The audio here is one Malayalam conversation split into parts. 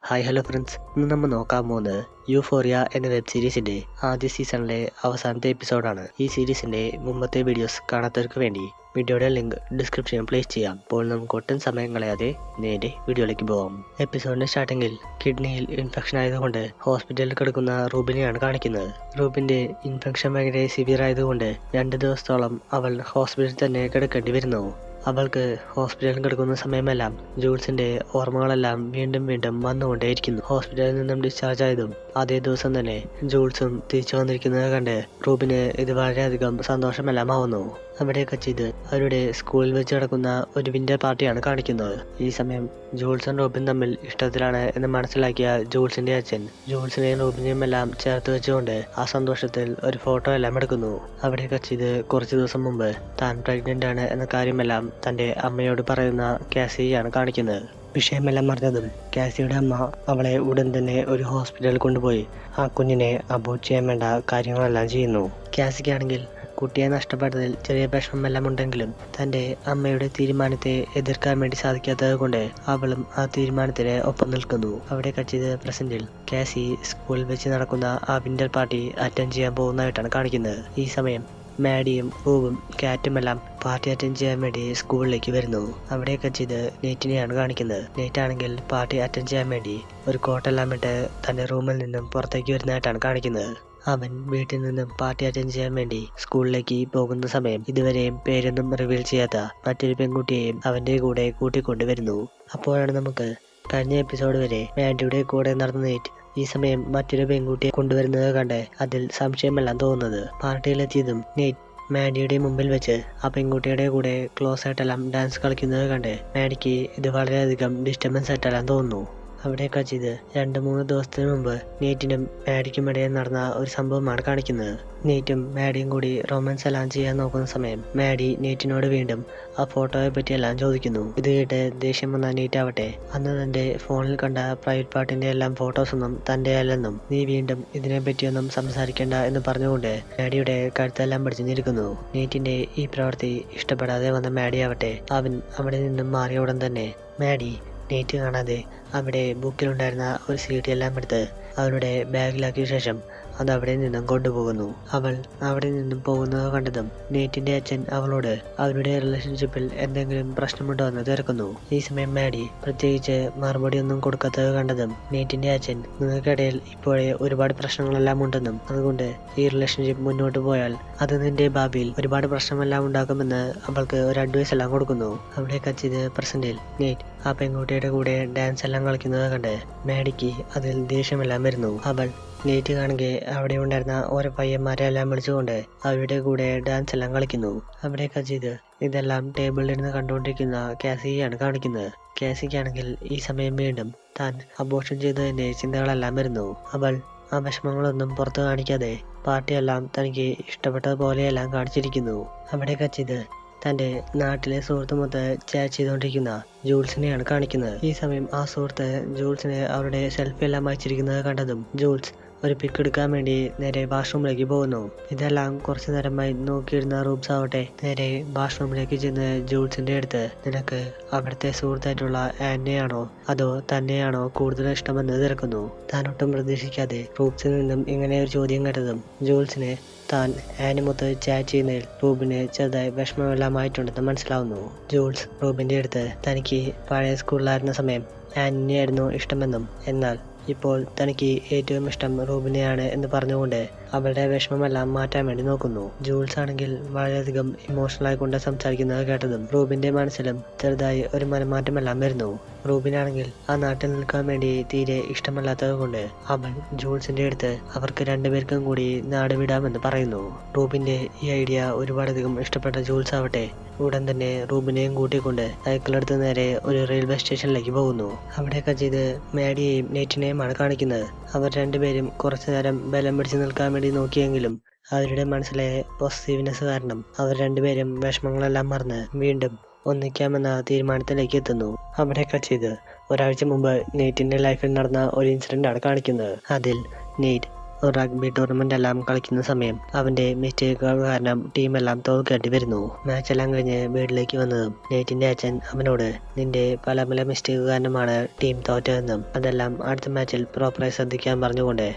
ഹായ് ഹലോ ഫ്രണ്ട്സ്, ഇന്ന് നമ്മൾ നോക്കാൻ പോകുന്നത് യൂഫോറിയ എന്ന വെബ് സീരീസിന്റെ ആദ്യ സീസണിലെ അവസാനത്തെ എപ്പിസോഡാണ്. ഈ സീരീസിന്റെ മുമ്പത്തെ വീഡിയോസ് കാണാത്തവർക്ക് വേണ്ടി വീഡിയോയുടെ ലിങ്ക് ഡിസ്ക്രിപ്ഷനിൽ പ്ലേസ് ചെയ്യാം. അപ്പോൾ നമുക്ക് ഒട്ടും സമയം കളയാതെ നേരെ വീഡിയോയിലേക്ക് പോകാം. എപ്പിസോഡിന്റെ സ്റ്റാർട്ടിങ്ങിൽ കിഡ്നിയിൽ ഇൻഫെക്ഷൻ ആയതുകൊണ്ട് ഹോസ്പിറ്റലിൽ കിടക്കുന്ന റൂബിനെയാണ് കാണിക്കുന്നത്. റൂബിന്റെ ഇൻഫെക്ഷൻ ഭയങ്കര സിവിയർ ആയതുകൊണ്ട് 2 ദിവസത്തോളം അവൾ ഹോസ്പിറ്റലിൽ തന്നെ കിടക്കേണ്ടി വരുന്നു. അവൾക്ക് ഹോസ്പിറ്റലിൽ കിടക്കുന്ന സമയമെല്ലാം ജൂൾസിന്റെ ഓർമ്മകളെല്ലാം വീണ്ടും വീണ്ടും വന്നുകൊണ്ടേയിരിക്കുന്നു. ഹോസ്പിറ്റലിൽ നിന്നും ഡിസ്ചാർജ് ആയതും അതേ ദിവസം തന്നെ ജൂൾസും തിരിച്ചു വന്നിരിക്കുന്നത് കണ്ട് റൂബിന് ഇത് വളരെയധികം സന്തോഷമെല്ലാം ആവുന്നു. അവിടെ കച്ചിത് അവരുടെ സ്കൂളിൽ വെച്ച് നടക്കുന്ന ഒരു വിന്റർ പാർട്ടിയാണ് കാണിക്കുന്നത്. ഈ സമയം ജൂൾസും റോബിൻ തമ്മിൽ ഇഷ്ടത്തിലാണ് എന്ന് മനസ്സിലാക്കിയ ജൂൾസിന്റെ അച്ഛൻ ജൂൾസിനെയും റോബിനെയും എല്ലാം ചേർത്ത് വെച്ചുകൊണ്ട് ആ സന്തോഷത്തിൽ ഒരു ഫോട്ടോ എല്ലാം എടുക്കുന്നു. അവിടെ കച്ചിത് കുറച്ചു ദിവസം മുമ്പ് താൻ പ്രഗ്നന്റ് ആണ് എന്ന കാര്യമെല്ലാം തന്റെ അമ്മയോട് പറയുന്ന കാസിയാണ് കാണിക്കുന്നത്. വിഷയമെല്ലാം അറിഞ്ഞതും കാസിയുടെ അമ്മ അവളെ ഉടൻ തന്നെ ഒരു ഹോസ്പിറ്റലിൽ കൊണ്ടുപോയി ആ കുഞ്ഞിനെ അബോർട്ട് ചെയ്യാൻ വേണ്ട കാര്യങ്ങളെല്ലാം ചെയ്യുന്നു. കാസിക്കാണെങ്കിൽ കുട്ടിയെ നഷ്ടപ്പെട്ടതിൽ ചെറിയ വിഷമമെല്ലാം ഉണ്ടെങ്കിലും തന്റെ അമ്മയുടെ തീരുമാനത്തെ എതിർക്കാൻ വേണ്ടി സാധിക്കാത്തത് കൊണ്ട് അവളും ആ തീരുമാനത്തിന് ഒപ്പം നിൽക്കുന്നു. അവിടെ കച്ചിത് പ്രസന്റിൽ കാസി സ്കൂളിൽ വെച്ച് നടക്കുന്ന ആ വിന്റർ പാർട്ടി അറ്റൻഡ് ചെയ്യാൻ പോകുന്നതായിട്ടാണ് കാണിക്കുന്നത്. ഈ സമയം മാഡിയും റൂബും കാറ്റുമെല്ലാം പാർട്ടി അറ്റൻഡ് ചെയ്യാൻ വേണ്ടി സ്കൂളിലേക്ക് വരുന്നു. അവിടെ കച്ചിത് നെയ്റ്റിനെയാണ് കാണിക്കുന്നത്. നെയ്റ്റ് ആണെങ്കിൽ പാർട്ടി അറ്റൻഡ് ചെയ്യാൻ വേണ്ടി ഒരു കോട്ടെല്ലാം ഇട്ട് തന്റെ റൂമിൽ നിന്നും പുറത്തേക്ക് വരുന്നതായിട്ടാണ് കാണിക്കുന്നത്. അവൻ വീട്ടിൽ നിന്നും പാർട്ടി അറ്റൻഡ് ചെയ്യാൻ വേണ്ടി സ്കൂളിലേക്ക് പോകുന്ന സമയം ഇതുവരെയും പേരൊന്നും റിവീൽ ചെയ്യാത്ത മറ്റൊരു പെൺകുട്ടിയെയും അവന്റെ കൂടെ കൂട്ടിക്കൊണ്ടുവരുന്നു. അപ്പോഴാണ് നമുക്ക് കഴിഞ്ഞ എപ്പിസോഡ് വരെ മാഡിയുടെ കൂടെ നടന്ന നെയ്റ്റ് ഈ സമയം മറ്റൊരു പെൺകുട്ടിയെ കൊണ്ടുവരുന്നത് കണ്ട് അതിൽ സംശയമെല്ലാം തോന്നുന്നത്. പാർട്ടിയിലെത്തിയതും നെയ്റ്റ് മാഡിയുടെ മുമ്പിൽ വെച്ച് ആ പെൺകുട്ടിയുടെ കൂടെ ക്ലോസ് ആയിട്ടെല്ലാം ഡാൻസ് കളിക്കുന്നത് കണ്ട് മാഡിക്ക് ഇത് വളരെയധികം ഡിസ്റ്റർബൻസ് ആയിട്ടെല്ലാം തോന്നുന്നു. അവിടെ കച്ചിത് 2-3 ദിവസത്തിന് മുമ്പ് നെയ്റ്റിനും മാഡിക്കും ഇടയിൽ നടന്ന ഒരു സംഭവമാണ് കാണിക്കുന്നത്. നെയ്റ്റും മാഡിയും കൂടി റൊമാൻസ് എല്ലാം ചെയ്യാൻ നോക്കുന്ന സമയം മാഡി നെയ്റ്റിനോട് വീണ്ടും ആ ഫോട്ടോയെ പറ്റിയെല്ലാം ചോദിക്കുന്നു. ഇത് കേട്ട് ദേഷ്യം വന്ന നെയ്റ്റ് ആവട്ടെ അന്ന് തന്റെ ഫോണിൽ കണ്ട പ്രൈവറ്റ് പാർട്ടിന്റെ എല്ലാം ഫോട്ടോസൊന്നും തന്റെ അല്ലെന്നും നീ വീണ്ടും ഇതിനെ പറ്റിയൊന്നും സംസാരിക്കേണ്ട എന്ന് പറഞ്ഞുകൊണ്ട് മാഡിയുടെ കഴുത്തെല്ലാം പിടിച്ചു നിൽക്കുന്നു. നെയ്റ്റിന്റെ ഈ പ്രവൃത്തി ഇഷ്ടപ്പെടാതെ വന്ന മാഡി ആവട്ടെ അവൻ അവിടെ നിന്നും മാറിയ ഉടൻ തന്നെ മാഡി നെയ്റ്റ് കാണാതെ അവിടെ ബുക്കിലുണ്ടായിരുന്ന ഒരു സീറ്റ് എല്ലാം എടുത്ത് അവരുടെ ബാഗിലാക്കിയ ശേഷം അത് അവിടെ നിന്നും കൊണ്ടുപോകുന്നു. അവൾ അവിടെ നിന്നും പോകുന്നത് കണ്ടതും നെയ്റ്റിന്റെ അച്ഛൻ അവളോട് അവരുടെ റിലേഷൻഷിപ്പിൽ എന്തെങ്കിലും പ്രശ്നമുണ്ടോ എന്ന് തിരക്കുന്നു. ഈ സമയം മാഡി പ്രത്യേകിച്ച് മറുപടി ഒന്നും കൊടുക്കാത്തത് കണ്ടതും നെയ്റ്റിന്റെ അച്ഛൻ നിങ്ങൾക്കിടയിൽ ഇപ്പോഴേ ഒരുപാട് പ്രശ്നങ്ങളെല്ലാം ഉണ്ടെന്നും അതുകൊണ്ട് ഈ റിലേഷൻഷിപ്പ് മുന്നോട്ട് പോയാൽ അത് നിന്റെ ഭാവിയിൽ ഒരുപാട് പ്രശ്നമെല്ലാം ഉണ്ടാക്കുമെന്ന് അവൾക്ക് ഒരു അഡ്വൈസ് എല്ലാം കൊടുക്കുന്നു. അവിടെ കച്ചിത് പ്രസന്റിൽ നെയ്റ്റ് ആ പെൺകുട്ടിയുടെ കൂടെ ഡാൻസ് എല്ലാം കളിക്കുന്നത് കണ്ട് മാഡിക്ക് അതിൽ ദേഷ്യമെല്ലാം വരുന്നു. അവൾ നെയ്റ്റ് കാണുകെ അവിടെ ഉണ്ടായിരുന്ന ഓരോ പയ്യന്മാരെല്ലാം വിളിച്ചുകൊണ്ട് അവരുടെ കൂടെ ഡാൻസ് എല്ലാം കളിക്കുന്നു. അവിടെ കച്ചിത് ഇതെല്ലാം ടേബിളിൽ ഇരുന്ന് കണ്ടുകൊണ്ടിരിക്കുന്ന കാസിയാണ് കാണിക്കുന്നത്. കാസിക്കാണെങ്കിൽ ഈ സമയം വീണ്ടും താൻ അബോർഷൻ ചെയ്തതിന്റെ ചിന്തകളെല്ലാം വരുന്നു. അവൾ ആ വിഷമങ്ങളൊന്നും പുറത്തു കാണിക്കാതെ പാർട്ടിയെല്ലാം തനിക്ക് ഇഷ്ടപ്പെട്ടതുപോലെയെല്ലാം കാണിച്ചിരിക്കുന്നു. അവിടെ കച്ചിത് തന്റെ നാട്ടിലെ സുഹൃത്തുമൊത്ത് ചാറ്റ് ചെയ്തുകൊണ്ടിരിക്കുന്ന ജൂൾസിനെയാണ് കാണിക്കുന്നത്. ഈ സമയം ആ സുഹൃത്ത് ജൂൾസിനെ അവരുടെ സെൽഫി എല്ലാം അയച്ചിരിക്കുന്നത് കണ്ടതും ജൂൾസ് ഒരു പിക്ക് എടുക്കാൻ വേണ്ടി നേരെ വാഷ്റൂമിലേക്ക് പോകുന്നു. ഇതെല്ലാം കുറച്ചു നേരമായി നോക്കിയിരുന്ന റൂബ്സ് ആവട്ടെ നേരെ വാഷ്റൂമിലേക്ക് ചെന്ന് ജൂൾസിന്റെ അടുത്ത് നിനക്ക് അവിടുത്തെ സുഹൃത്തായിട്ടുള്ള ആനെയാണോ അതോ തന്നെയാണോ കൂടുതൽ ഇഷ്ടമെന്ന് തിരക്കുന്നു. താൻ ഒട്ടും പ്രതീക്ഷിക്കാതെ റൂബ്സിൽ നിന്നും ഇങ്ങനെ ഒരു ചോദ്യം കേട്ടതും ജൂൾസിനെ താൻ ആനിമൊത്ത് ചാറ്റ് ചെയ്യുന്നതിൽ റൂബിന് ചെറുതായി വിഷമമെല്ലാമായിട്ടുണ്ടെന്ന് മനസ്സിലാവുന്നു. ജൂൾസ് റൂബിന്റെ അടുത്ത് തനിക്ക് പഴയ സ്കൂളിലായിരുന്ന സമയം ആനിനെയായിരുന്നു ഇഷ്ടമെന്നും എന്നാൽ ഇപ്പോൾ തനിക്ക് ഏറ്റവും ഇഷ്ടം റൂബിനെയാണ് എന്ന് പറഞ്ഞുകൊണ്ട് അവളുടെ വിഷമമെല്ലാം മാറ്റാൻ വേണ്ടി നോക്കുന്നു. ജൂൾസ് ആണെങ്കിൽ വളരെയധികം ഇമോഷണൽ ആയിക്കൊണ്ട് സംസാരിക്കുന്നത് കേട്ടതും റൂബിന്റെ മനസ്സിലും ചെറുതായി ഒരു മനമാറ്റമെല്ലാം വരുന്നു. റൂബിനാണെങ്കിൽ ആ നാട്ടിൽ നിൽക്കാൻ വേണ്ടി തീരെ ഇഷ്ടമല്ലാത്തത് കൊണ്ട് അവൻ ജൂൾസിന്റെ അടുത്ത് അവർക്ക് 2 പേർക്കും കൂടി നാട് വിടാമെന്ന് പറയുന്നു. റൂബിന്റെ ഈ ഐഡിയ ഒരുപാടധികം ഇഷ്ടപ്പെട്ട ജൂൾസ് ആവട്ടെ ഉടൻ തന്നെ റൂബിനെയും കൂട്ടിക്കൊണ്ട് സൈക്കിളെടുത്ത് നേരെ ഒരു റെയിൽവേ സ്റ്റേഷനിലേക്ക് പോകുന്നു. അവിടെ കച്ചിത് മാഡിയെയും നെയ്റ്റിനെയുമാണ് കാണിക്കുന്നത്. അവർ 2 പേരും കുറച്ചു നേരം ബലം പിടിച്ചു നിൽക്കാൻ വേണ്ടി നോക്കിയെങ്കിലും അവരുടെ മനസ്സിലെ പോസിറ്റീവ്നെസ് കാരണം അവർ 2 പേരും വിഷമങ്ങളെല്ലാം മറന്ന് വീണ്ടും ഒന്നിക്കാമെന്ന തീരുമാനത്തിലേക്ക് എത്തുന്നു. അവിടെ കച്ചിത് ഒരാഴ്ച മുമ്പ് നെയ്റ്റിന്റെ ലൈഫിൽ നടന്ന ഒരു ഇൻസിഡന്റ് ആണ് കാണിക്കുന്നത്. അതിൽ നെയ്റ്റ് ഒരു റഗ്ബി ടൂർണമെന്റ് എല്ലാം കളിക്കുന്ന സമയം അവന്റെ മിസ്റ്റേക്കുകൾ കാരണം ടീമെല്ലാം തോൽക്കേണ്ടി വരുന്നു. മാച്ചെല്ലാം കഴിഞ്ഞ് വീട്ടിലേക്ക് വന്നതും നെയ്റ്റിന്റെ അച്ഛൻ അവനോട് നിന്റെ പല മിസ്റ്റേക്ക് കാരണമാണ് ടീം തോറ്റതെന്നും അതെല്ലാം അടുത്ത മാച്ചിൽ പ്രോപ്പറായി ശ്രദ്ധിക്കാൻ പറഞ്ഞുകൊണ്ട്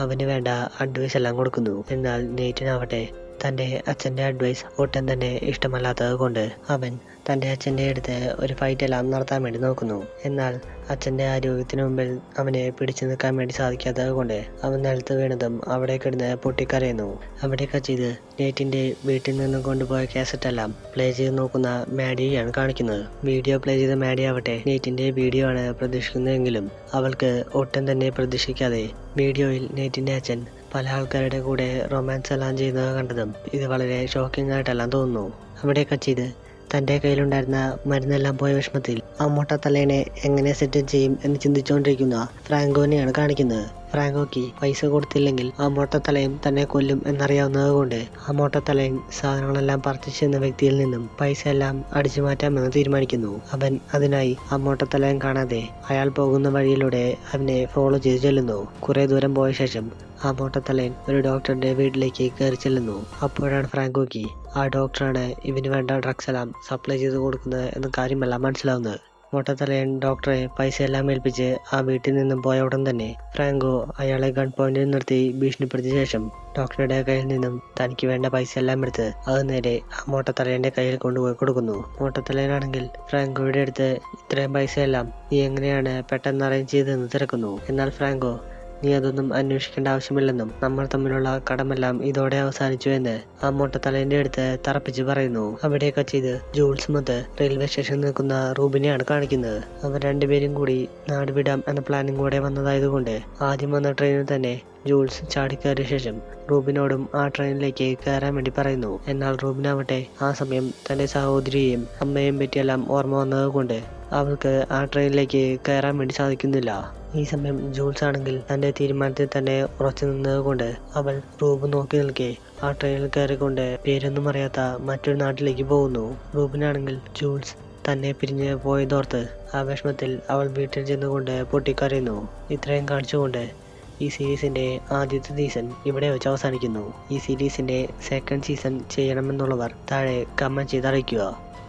അവന് വേണ്ട അഡ്വൈസ് എല്ലാം കൊടുക്കുന്നു. എന്നാൽ നെയ്റ്റിനാവട്ടെ തൻ്റെ അച്ഛൻ്റെ അഡ്വൈസ് ഒട്ടും തന്നെ ഇഷ്ടമല്ലാത്തത് കൊണ്ട് അവൻ തൻ്റെ അച്ഛൻ്റെ അടുത്ത് ഒരു ഫൈറ്റ് എല്ലാം നടത്താൻ വേണ്ടി നോക്കുന്നു. എന്നാൽ അച്ഛൻ്റെ ആരോഗ്യത്തിന് മുമ്പിൽ അവനെ പിടിച്ചു നിൽക്കാൻ വേണ്ടി സാധിക്കാത്തത് കൊണ്ട് അവൻ നിലത്ത് വീണതും അവിടെ കിടന്ന് പൊട്ടിക്കരയുന്നു. അവിടെ കച്ചിത് നെയ്റ്റിൻ്റെ വീട്ടിൽ നിന്നും കൊണ്ടുപോയ കാസറ്റെല്ലാം പ്ലേ ചെയ്ത് നോക്കുന്ന മാഡിയാണ് കാണിക്കുന്നത്. വീഡിയോ പ്ലേ ചെയ്ത മാഡി ആവട്ടെ നെയ്റ്റിൻ്റെ വീഡിയോ ആണ് പ്രതീക്ഷിക്കുന്നതെങ്കിലും അവൾക്ക് ഒട്ടും തന്നെ പ്രതീക്ഷിക്കാതെ വീഡിയോയിൽ നെയ്റ്റിൻ്റെ അച്ഛൻ പല ആൾക്കാരുടെ കൂടെ റൊമാൻസ് എല്ലാം ചെയ്യുന്നത് കണ്ടതും ഇത് വളരെ ഷോക്കിംഗ് ആയിട്ടെല്ലാം തോന്നുന്നു. അവിടെ കച്ചിത് തൻ്റെ കയ്യിലുണ്ടായിരുന്ന മരുന്നെല്ലാം പോയ വിഷമത്തിൽ ആ മൊട്ടത്തലേനെ എങ്ങനെ സെറ്റ് ചെയ്യും എന്ന് ചിന്തിച്ചുകൊണ്ടിരിക്കുന്ന ഫ്രാങ്കോനെയാണ് കാണിക്കുന്നത്. ഫ്രാങ്കോയ്ക്ക് പൈസ കൊടുത്തില്ലെങ്കിൽ ആ മൊട്ടത്തലയും തന്നെ കൊല്ലും എന്നറിയാവുന്നത് കൊണ്ട് ആ മൊട്ടത്തലയൻ സാധനങ്ങളെല്ലാം പർച്ചേസ് ചെയ്യുന്ന വ്യക്തിയിൽ നിന്നും പൈസ എല്ലാം അടിച്ചു മാറ്റാമെന്ന് തീരുമാനിക്കുന്നു. അവൻ അതിനായി ആ മൊട്ടത്തലയൻ കാണാതെ അയാൾ പോകുന്ന വഴിയിലൂടെ അവനെ ഫോളോ ചെയ്ത് ചെല്ലുന്നു. കുറെ ദൂരം പോയ ശേഷം ആ മൊട്ടത്തലയൻ ഒരു ഡോക്ടറുടെ വീട്ടിലേക്ക് കയറി ചെല്ലുന്നു. അപ്പോഴാണ് ഫ്രാങ്കോയ്ക്ക് ആ ഡോക്ടറാണ് ഇവന് വേണ്ട ഡ്രഗ്സ് എല്ലാം സപ്ലൈ ചെയ്ത് കൊടുക്കുന്നത് എന്ന കാര്യമെല്ലാം മനസ്സിലാവുന്നത്. മൊട്ടത്തലയൻ ഡോക്ടറെ പൈസയെല്ലാം ഏൽപ്പിച്ച് ആ വീട്ടിൽ നിന്നും പോയ ഉടൻ തന്നെ ഫ്രാങ്കോ അയാളെ ഗൺ പോയിന്റിൽ നിർത്തി ഭീഷണിപ്പെടുത്തിയ ശേഷം ഡോക്ടറുടെ കയ്യിൽ നിന്നും തനിക്ക് വേണ്ട പൈസ എല്ലാം എടുത്ത് അത് നേരെ ആ മൊട്ടത്തലയന്റെ കയ്യിൽ കൊണ്ടുപോയി കൊടുക്കുന്നു. മൊട്ടത്തലയനാണെങ്കിൽ ഫ്രാങ്കോയുടെ അടുത്ത് ഇത്രയും പൈസയെല്ലാം നീ എങ്ങനെയാണ് പെട്ടെന്ന് അറേഞ്ച് ചെയ്തതെന്ന് തിരക്കുന്നു. എന്നാൽ ഫ്രാങ്കോ നീ അതൊന്നും അന്വേഷിക്കേണ്ട ആവശ്യമില്ലെന്നും നമ്മൾ തമ്മിലുള്ള കടമെല്ലാം ഇതോടെ അവസാനിച്ചു എന്ന് ആ മൊട്ടത്തലേന്റെ അടുത്ത് തറപ്പിച്ച് പറയുന്നു. അവിടെയൊക്കെ ചെയ്ത് ജൂൾസ് മൊത്ത് റെയിൽവേ സ്റ്റേഷനിൽ നിൽക്കുന്ന റൂബിനെയാണ് കാണിക്കുന്നത്. അവർ രണ്ടുപേരും കൂടി നാട് വിടാം എന്ന പ്ലാനിങ് കൂടെ വന്നതായതുകൊണ്ട് ആദ്യം വന്ന ട്രെയിനിൽ തന്നെ ജൂൾസ് ചാടിക്കയറിയ ശേഷം റൂബിനോടും ആ ട്രെയിനിലേക്ക് കയറാൻ വേണ്ടി പറയുന്നു. എന്നാൽ റൂബിനാവട്ടെ ആ സമയം തന്റെ സഹോദരിയെയും അമ്മയെയും പറ്റിയെല്ലാം ഓർമ്മ വന്നതുകൊണ്ട് അവൾക്ക് ആ ട്രെയിനിലേക്ക് കയറാൻ വേണ്ടി സാധിക്കുന്നില്ല. ഈ സമയം ജൂൾസ് ആണെങ്കിൽ തന്റെ തീരുമാനത്തിൽ തന്നെ ഉറച്ചു നിന്നത് കൊണ്ട് അവൾ റൂബ് നോക്കി നിൽക്കെ ആ ട്രെയിനിൽ കയറിക്കൊണ്ട് പേരൊന്നും അറിയാത്ത മറ്റൊരു നാട്ടിലേക്ക് പോകുന്നു. റൂബിനാണെങ്കിൽ ജൂൾസ് തന്നെ പിരിഞ്ഞ് പോയതോർത്ത് ആ വിഷമത്തിൽ അവൾ വീട്ടിൽ ചെന്നുകൊണ്ട് പൊട്ടിക്കരയുന്നു. ഇത്രയും കാണിച്ചുകൊണ്ട് ഈ സീരീസിന്റെ ആദ്യത്തെ സീസൺ ഇവിടെ വെച്ച് അവസാനിക്കുന്നു. ഈ സീരീസിന്റെ സെക്കൻഡ് സീസൺ ചെയ്യണമെന്നുള്ളവർ താഴെ കമന്റ് ചെയ്ത് അറിയിക്കുക.